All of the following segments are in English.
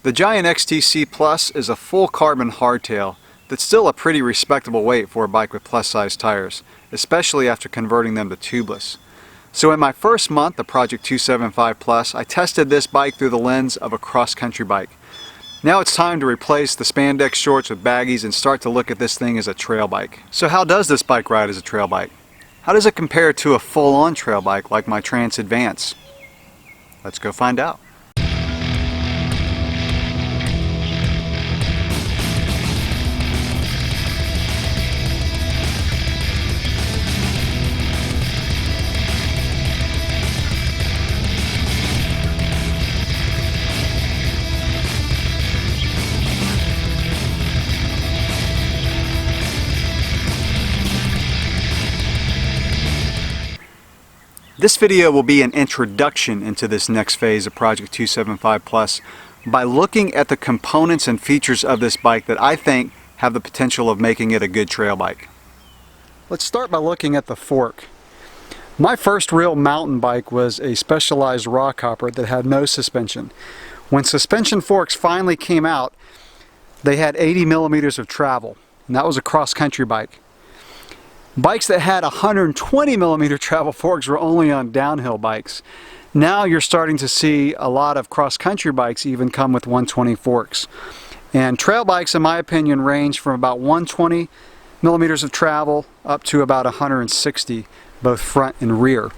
The Giant XTC Plus is a full carbon hardtail that's still a pretty respectable weight for a bike with plus size tires, especially after converting them to tubeless. So in my first month of Project 275 Plus, I tested this bike through the lens of a cross-country bike. Now it's time to replace the spandex shorts with baggies and start to look at this thing as a trail bike. So how does this bike ride as a trail bike? How does it compare to a full-on trail bike like my Trance Advance? Let's go find out. This video will be an introduction into this next phase of Project 275 Plus by looking at the components and features of this bike that I think have the potential of making it a good trail bike. Let's start by looking at the fork. My first real mountain bike was a specialized rock hopper that had no suspension. When suspension forks finally came out, they had 80 millimeters of travel, and that was a cross-country bike. Bikes that had 120 millimeter travel forks were only on downhill bikes. Now you're starting to see a lot of cross-country bikes even come with 120 forks. And trail bikes, in my opinion, range from about 120 millimeters of travel up to about 160, both front and rear.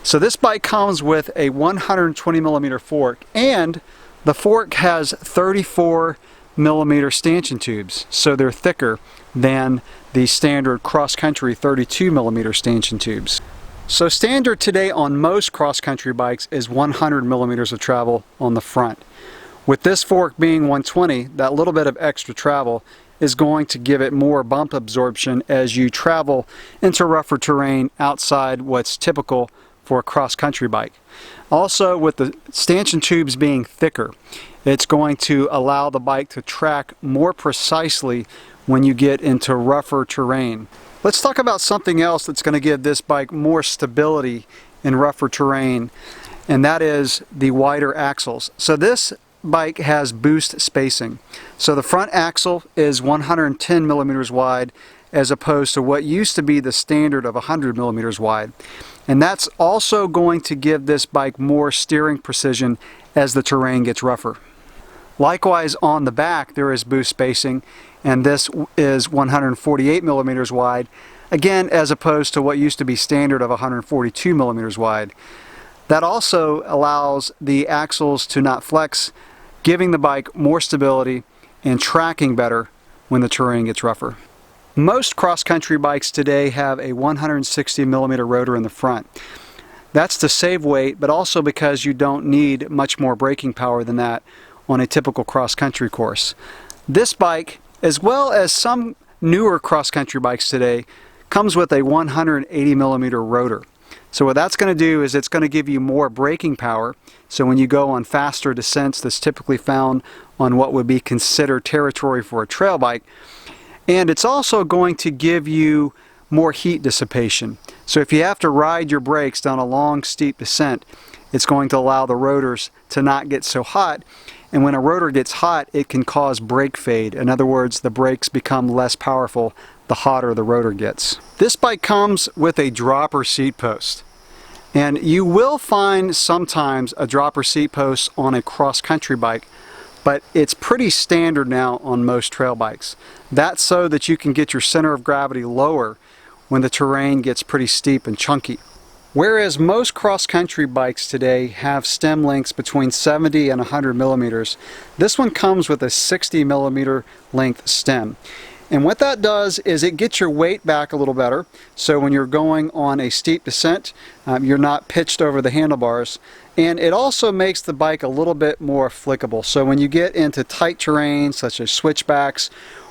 So this bike comes with a 120 millimeter fork, and the fork has 34 millimeter stanchion tubes, so they're thicker than the standard cross-country 32 millimeter stanchion tubes. So standard today on most cross-country bikes is 100 millimeters of travel on the front. With this fork being 120, that little bit of extra travel is going to give it more bump absorption as you travel into rougher terrain outside what's typical for a cross-country bike. Also, with the stanchion tubes being thicker, it's going to allow the bike to track more precisely when you get into rougher terrain. Let's talk about something else that's going to give this bike more stability in rougher terrain, and that is the wider axles. So this bike has boost spacing. So the front axle is 110 millimeters wide as opposed to what used to be the standard of 100 millimeters wide. And that's also going to give this bike more steering precision as the terrain gets rougher. Likewise, on the back there is boost spacing, and this is 148 millimeters wide, again as opposed to what used to be standard of 142 millimeters wide. That also allows the axles to not flex, giving the bike more stability and tracking better when the terrain gets rougher. Most cross-country bikes today have a 160 millimeter rotor in the front. That's to save weight, but also because you don't need much more braking power than that on a typical cross-country course. This bike, as well as some newer cross-country bikes today, comes with a 180 millimeter rotor. So what that's going to do is it's going to give you more braking power, so when you go on faster descents that's typically found on what would be considered territory for a trail bike, and it's also going to give you more heat dissipation. So if you have to ride your brakes down a long steep descent, it's going to allow the rotors to not get so hot. And when a rotor gets hot, it can cause brake fade. In other words, the brakes become less powerful the hotter the rotor gets. This bike comes with a dropper seat post. And you will find sometimes a dropper seat post on a cross-country bike, but it's pretty standard now on most trail bikes. That's so that you can get your center of gravity lower when the terrain gets pretty steep and chunky. Whereas most cross-country bikes today have stem lengths between 70 and 100 millimeters, this one comes with a 60 millimeter length stem. And what that does is it gets your weight back a little better, so when you're going on a steep descent, you're not pitched over the handlebars. And it also makes the bike a little bit more flickable, so when you get into tight terrain such as switchbacks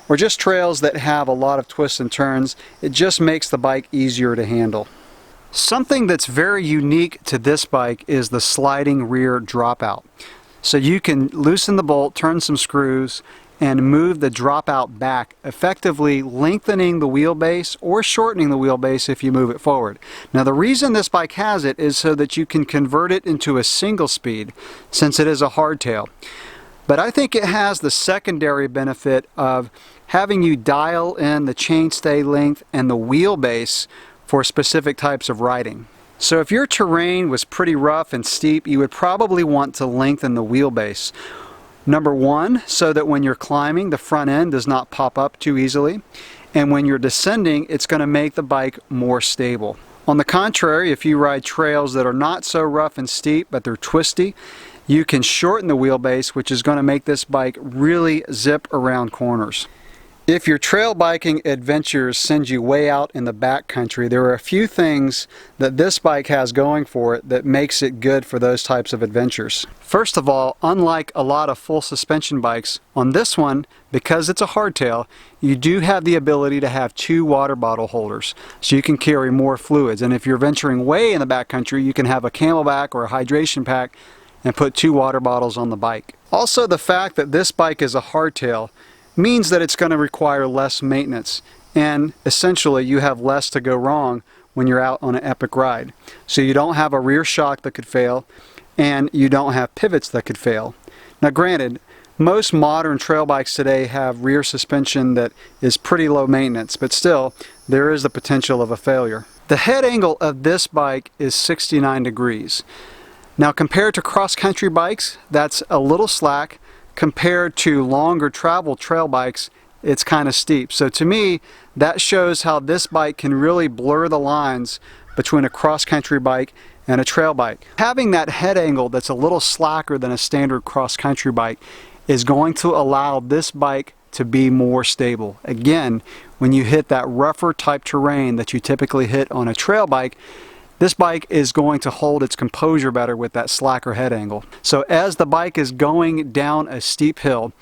or just trails that have a lot of twists and turns, it just makes the bike easier to handle. Something that's very unique to this bike is the sliding rear dropout. So you can loosen the bolt, turn some screws, and move the dropout back, effectively lengthening the wheelbase or shortening the wheelbase if you move it forward. Now the reason this bike has it is so that you can convert it into a single speed, since it is a hardtail. But I think it has the secondary benefit of having you dial in the chainstay length and the wheelbase for specific types of riding. So if your terrain was pretty rough and steep, you would probably want to lengthen the wheelbase. Number one, so that when you're climbing, the front end does not pop up too easily. And when you're descending, it's going to make the bike more stable. On the contrary, if you ride trails that are not so rough and steep, but they're twisty, you can shorten the wheelbase, which is going to make this bike really zip around corners. If your trail biking adventures send you way out in the backcountry, there are a few things that this bike has going for it that makes it good for those types of adventures. First of all, unlike a lot of full suspension bikes, on this one, because it's a hardtail, you do have the ability to have 2 water bottle holders, so you can carry more fluids. And if you're venturing way in the backcountry, you can have a Camelback or a hydration pack and put 2 water bottles on the bike. Also, the fact that this bike is a hardtail means that it's going to require less maintenance, and essentially you have less to go wrong when you're out on an epic ride. So you don't have a rear shock that could fail, and you don't have pivots that could fail. Now granted, most modern trail bikes today have rear suspension that is pretty low maintenance, but still there is the potential of a failure. The head angle of this bike is 69 degrees. Now compared to cross-country bikes, that's a little slack. Compared to longer travel trail bikes, it's kind of steep. So to me, that shows how this bike can really blur the lines between a cross-country bike and a trail bike. Having that head angle that's a little slacker than a standard cross-country bike is going to allow this bike to be more stable. Again, when you hit that rougher type terrain that you typically hit on a trail bike, this bike is going to hold its composure better with that slacker head angle. So as the bike is going down a steep hill,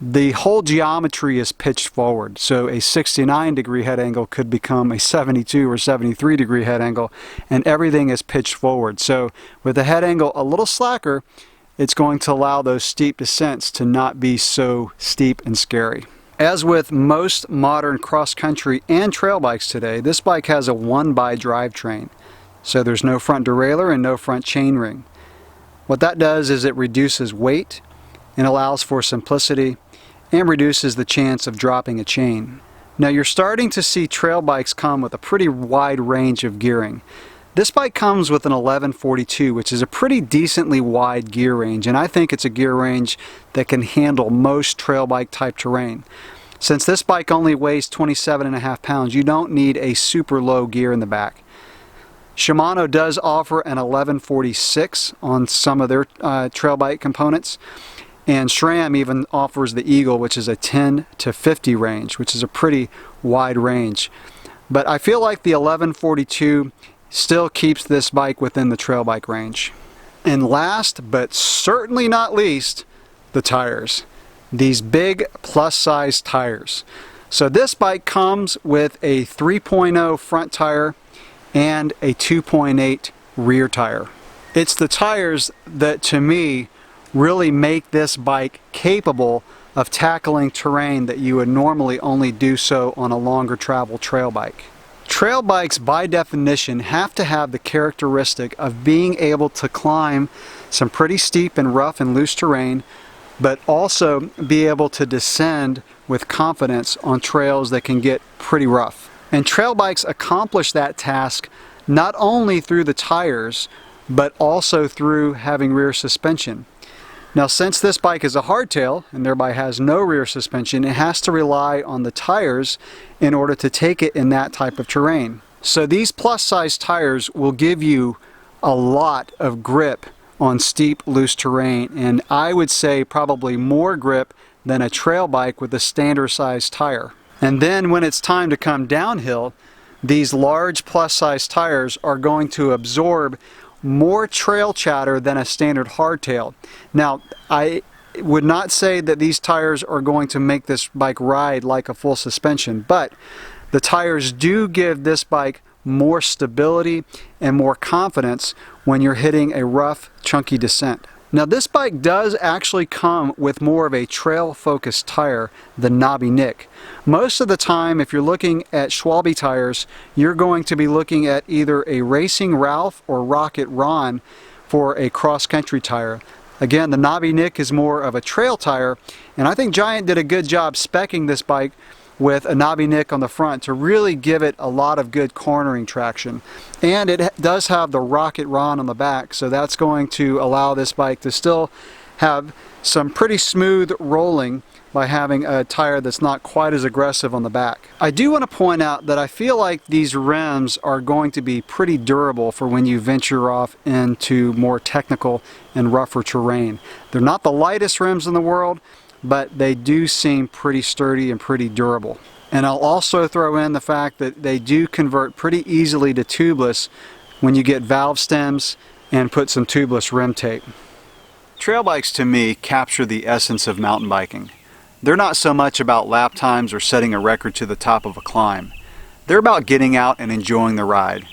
the whole geometry is pitched forward. So a 69 degree head angle could become a 72 or 73 degree head angle, and everything is pitched forward. So with the head angle a little slacker, it's going to allow those steep descents to not be so steep and scary. As with most modern cross-country and trail bikes today, this bike has a 1x drivetrain. So there's no front derailleur and no front chainring. What that does is it reduces weight and allows for simplicity and reduces the chance of dropping a chain. Now you're starting to see trail bikes come with a pretty wide range of gearing. This bike comes with an 1142, which is a pretty decently wide gear range, and I think it's a gear range that can handle most trail bike type terrain. Since this bike only weighs 27.5 pounds, you don't need a super low gear in the back. Shimano does offer an 1146 on some of their trail bike components, and SRAM even offers the Eagle, which is a 10 to 50 range, which is a pretty wide range. But I feel like the 1142 still keeps this bike within the trail bike range. And last but certainly not least, the tires. These big plus size tires. So this bike comes with a 3.0 front tire and a 2.8 rear tire. It's the tires that to me really make this bike capable of tackling terrain that you would normally only do so on a longer travel trail bike. Trail bikes by definition have to have the characteristic of being able to climb some pretty steep and rough and loose terrain, but also be able to descend with confidence on trails that can get pretty rough. And trail bikes accomplish that task not only through the tires, but also through having rear suspension. Now, since this bike is a hardtail and thereby has no rear suspension, it has to rely on the tires in order to take it in that type of terrain. So these plus size tires will give you a lot of grip on steep, loose terrain, and I would say probably more grip than a trail bike with a standard size tire. And then when it's time to come downhill, these large plus size tires are going to absorb more trail chatter than a standard hardtail. Now, I would not say that these tires are going to make this bike ride like a full suspension, but the tires do give this bike more stability and more confidence when you're hitting a rough, chunky descent. Now this bike does actually come with more of a trail focused tire than Knobby Nick. Most of the time if you're looking at Schwalbe tires, you're going to be looking at either a Racing Ralph or Rocket Ron for a cross-country tire. Again, the knobby nick is more of a trail tire, and I think Giant did a good job speccing this bike with a knobby nick on the front to really give it a lot of good cornering traction. And it does have the rocket rod on the back, so that's going to allow this bike to still have some pretty smooth rolling by having a tire that's not quite as aggressive on the back. I do want to point out that I feel like these rims are going to be pretty durable for when you venture off into more technical and rougher terrain. They're not the lightest rims in the world, but they do seem pretty sturdy and pretty durable. And I'll also throw in the fact that they do convert pretty easily to tubeless when you get valve stems and put some tubeless rim tape. Trail bikes to me capture the essence of mountain biking. They're not so much about lap times or setting a record to the top of a climb. They're about getting out and enjoying the ride.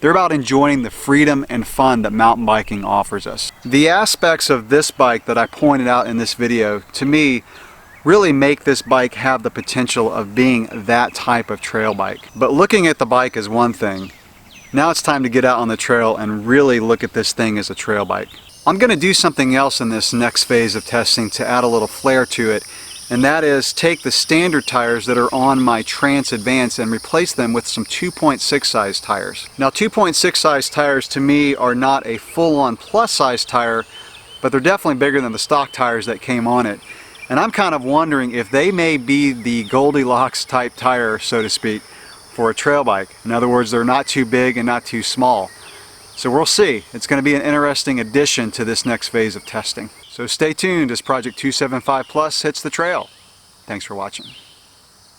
They're about enjoying the freedom and fun that mountain biking offers us. The aspects of this bike that I pointed out in this video, to me, really make this bike have the potential of being that type of trail bike. But looking at the bike is one thing. Now it's time to get out on the trail and really look at this thing as a trail bike. I'm going to do something else in this next phase of testing to add a little flair to it, and that is take the standard tires that are on my Trance Advance and replace them with some 2.6 size tires. Now 2.6 size tires to me are not a full-on plus size tire, but they're definitely bigger than the stock tires that came on it. And I'm kind of wondering if they may be the Goldilocks type tire, so to speak, for a trail bike. In other words, they're not too big and not too small. So we'll see. It's going to be an interesting addition to this next phase of testing. So stay tuned as Project 275 Plus hits the trail. Thanks for watching.